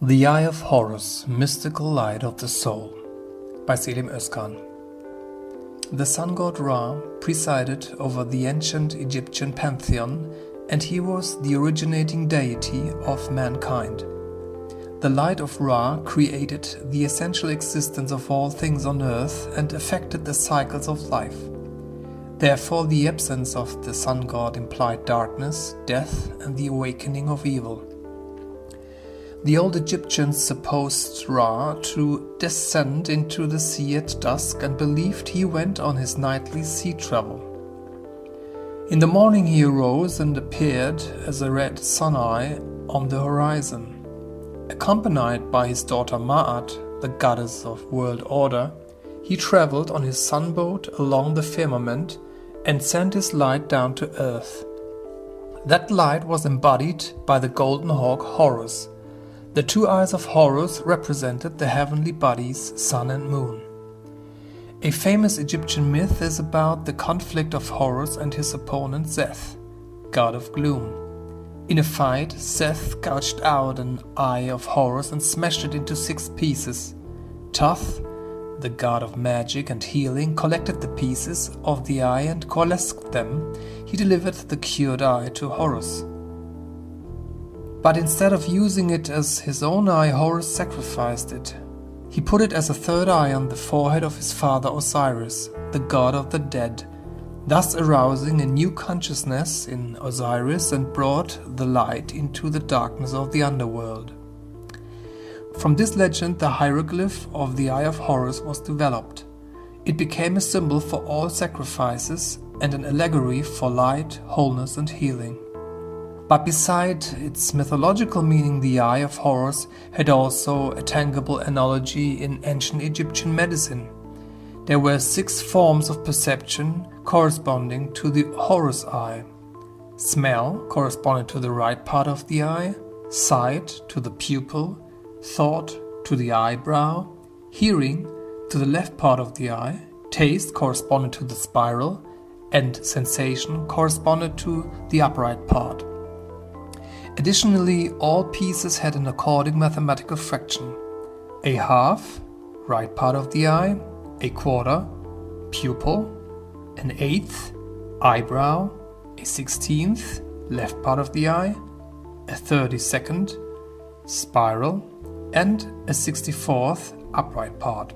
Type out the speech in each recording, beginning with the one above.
The Eye of Horus, Mystical Light of the Soul by Selim Özkan. The sun god Ra presided over the ancient Egyptian pantheon, and he was the originating deity of mankind. The light of Ra created the essential existence of all things on earth and affected the cycles of life. Therefore, the absence of the sun god implied darkness, death, and the awakening of evil. The old Egyptians supposed Ra to descend into the sea at dusk and believed he went on his nightly sea travel. In the morning he arose and appeared as a red sun eye on the horizon. Accompanied by his daughter Ma'at, the goddess of world order, he traveled on his sunboat along the firmament and sent his light down to earth. That light was embodied by the golden hawk Horus. The two eyes of Horus represented the heavenly bodies, sun and moon. A famous Egyptian myth is about the conflict of Horus and his opponent Seth, god of gloom. In a fight, Seth gouged out an eye of Horus and smashed it into 6 pieces. Thoth, the god of magic and healing, collected the pieces of the eye and coalesced them. He delivered the cured eye to Horus. But instead of using it as his own eye, Horus sacrificed it. He put it as a third eye on the forehead of his father Osiris, the god of the dead, thus arousing a new consciousness in Osiris and brought the light into the darkness of the underworld. From this legend, the hieroglyph of the Eye of Horus was developed. It became a symbol for all sacrifices and an allegory for light, wholeness, and healing. But beside its mythological meaning, the Eye of Horus had also a tangible analogy in ancient Egyptian medicine. There were 6 forms of perception corresponding to the Horus eye. Smell corresponded to the right part of the eye, sight to the pupil, thought to the eyebrow, hearing to the left part of the eye, taste corresponded to the spiral, and sensation corresponded to the upright part. Additionally, all pieces had an according mathematical fraction: a half, right part of the eye; a quarter, pupil; an eighth, eyebrow; a 16th, left part of the eye; a 32nd, spiral; and a 64th, upright part.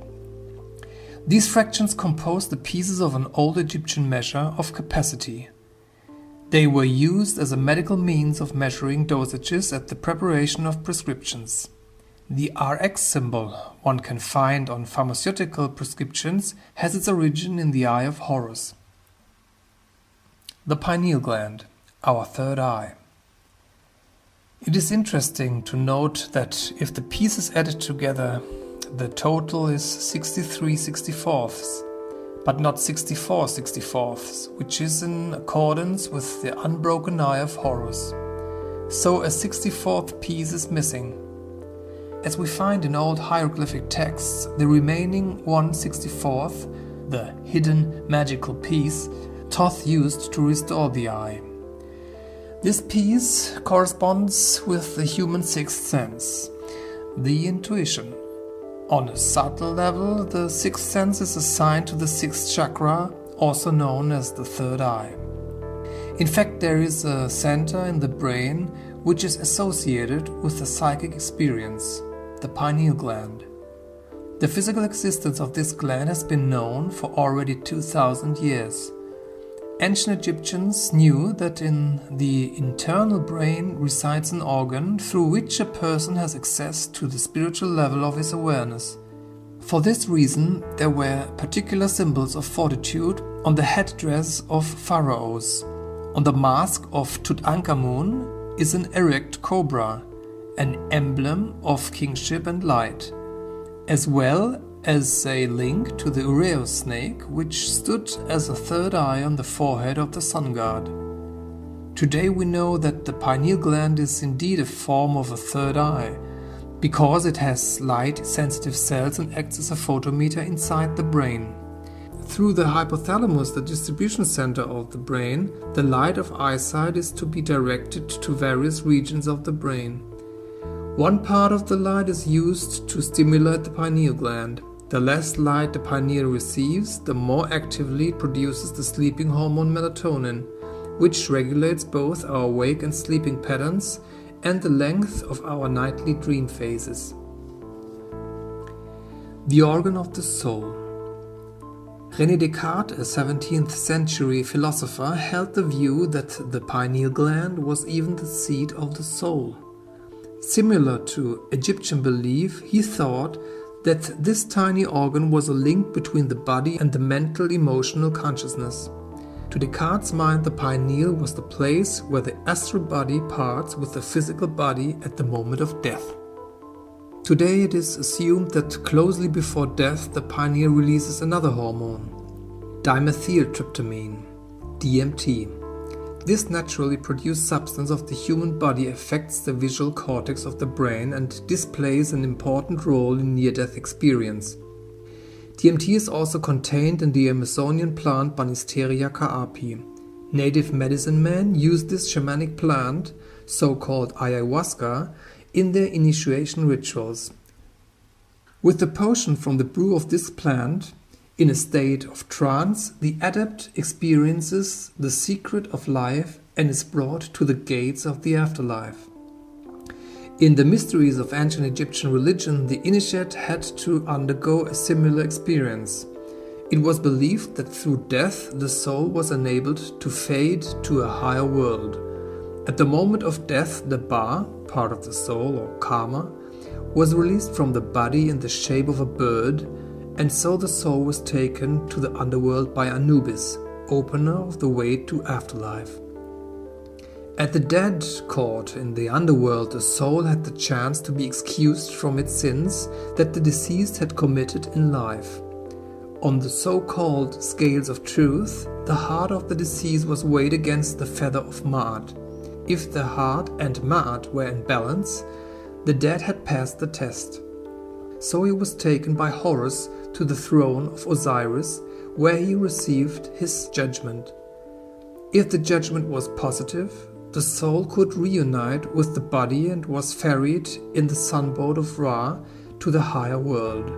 These fractions composed the pieces of an old Egyptian measure of capacity. They were used as a medical means of measuring dosages at the preparation of prescriptions. The Rx symbol one can find on pharmaceutical prescriptions has its origin in the Eye of Horus. The pineal gland, our third eye. It is interesting to note that if the pieces added together, the total is 63 64ths. But not 64 64ths, which is in accordance with the unbroken eye of Horus. So a 64th piece is missing. As we find in old hieroglyphic texts, the remaining 1/64th, the hidden magical piece, Thoth used to restore the eye. This piece corresponds with the human sixth sense, the intuition. On a subtle level, the sixth sense is assigned to the 6th chakra, also known as the third eye. In fact, there is a center in the brain which is associated with the psychic experience, the pineal gland. The physical existence of this gland has been known for already 2000 years. Ancient Egyptians knew that in the internal brain resides an organ through which a person has access to the spiritual level of his awareness. For this reason, there were particular symbols of fortitude on the headdress of pharaohs. On the mask of Tutankhamun is an erect cobra, an emblem of kingship and light, as well as a link to the Ureus snake, which stood as a third eye on the forehead of the sun god. Today we know that the pineal gland is indeed a form of a third eye, because it has light-sensitive cells and acts as a photometer inside the brain. Through the hypothalamus, the distribution center of the brain, the light of eyesight is to be directed to various regions of the brain. One part of the light is used to stimulate the pineal gland. The less light the pineal receives, the more actively it produces the sleeping hormone melatonin, which regulates both our awake and sleeping patterns and the length of our nightly dream phases. The organ of the soul. René Descartes, a 17th century philosopher, held the view that the pineal gland was even the seat of the soul. Similar to Egyptian belief, he thought that this tiny organ was a link between the body and the mental emotional consciousness. To Descartes' mind, the pineal was the place where the astral body parts with the physical body at the moment of death. Today it is assumed that closely before death the pineal releases another hormone, dimethyltryptamine, DMT. This naturally produced substance of the human body affects the visual cortex of the brain and displays an important role in near-death experience. DMT is also contained in the Amazonian plant Banisterium caapi. Native medicine men use this shamanic plant, so-called ayahuasca, in their initiation rituals. With the potion from the brew of this plant, in a state of trance, the adept experiences the secret of life and is brought to the gates of the afterlife. In the mysteries of ancient Egyptian religion, the initiate had to undergo a similar experience. It was believed that through death the soul was enabled to fade to a higher world. At the moment of death, the ba, part of the soul or karma, was released from the body in the shape of a bird, and so the soul was taken to the underworld by Anubis, opener of the way to afterlife. At the dead court in the underworld, the soul had the chance to be excused from its sins that the deceased had committed in life. On the so-called scales of truth, the heart of the deceased was weighed against the feather of Ma'at. If the heart and Ma'at were in balance, the dead had passed the test. So he was taken by Horus to the throne of Osiris, where he received his judgment. If the judgment was positive, the soul could reunite with the body and was ferried in the sunboat of Ra to the higher world.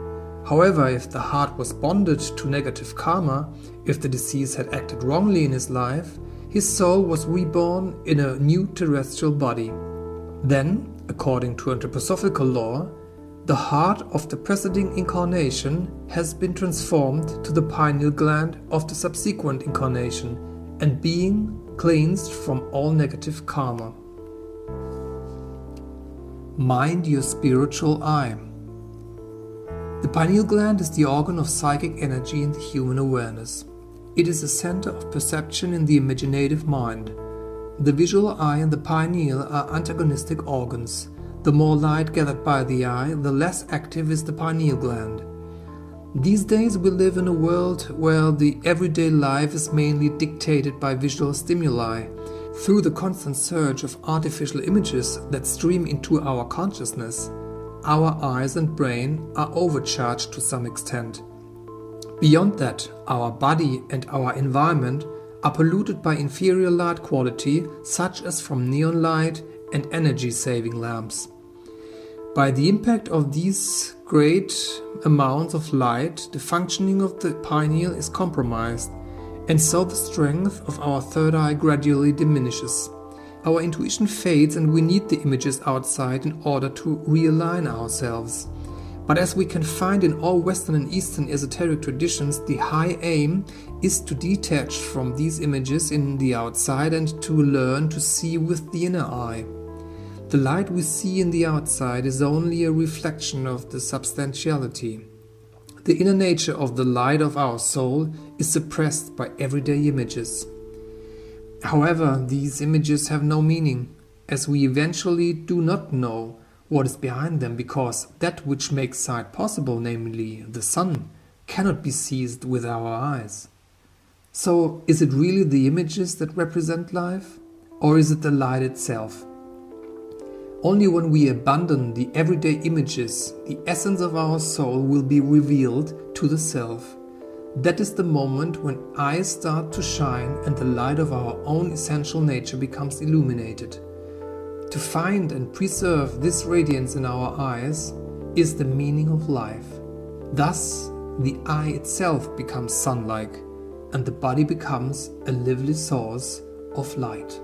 However, if the heart was bonded to negative karma, if the deceased had acted wrongly in his life, his soul was reborn in a new terrestrial body. Then, according to anthroposophical law, the heart of the preceding incarnation has been transformed to the pineal gland of the subsequent incarnation and being cleansed from all negative karma. Mind your spiritual eye. The pineal gland is the organ of psychic energy in the human awareness. It is a center of perception in the imaginative mind. The visual eye and the pineal are antagonistic organs. The more light gathered by the eye, the less active is the pineal gland. These days we live in a world where the everyday life is mainly dictated by visual stimuli. Through the constant surge of artificial images that stream into our consciousness, our eyes and brain are overcharged to some extent. Beyond that, our body and our environment are polluted by inferior light quality, such as from neon light and energy-saving lamps. By the impact of these great amounts of light, the functioning of the pineal is compromised, and so the strength of our third eye gradually diminishes. Our intuition fades and we need the images outside in order to realign ourselves. But as we can find in all Western and Eastern esoteric traditions, the high aim is to detach from these images in the outside and to learn to see with the inner eye. The light we see in the outside is only a reflection of the substantiality. The inner nature of the light of our soul is suppressed by everyday images. However, these images have no meaning, as we eventually do not know what is behind them, because that which makes sight possible, namely the sun, cannot be seized with our eyes. So, is it really the images that represent life, or is it the light itself? Only when we abandon the everyday images, the essence of our soul will be revealed to the self. That is the moment when eyes start to shine and the light of our own essential nature becomes illuminated. To find and preserve this radiance in our eyes is the meaning of life. Thus, the eye itself becomes sun-like, and the body becomes a lively source of light.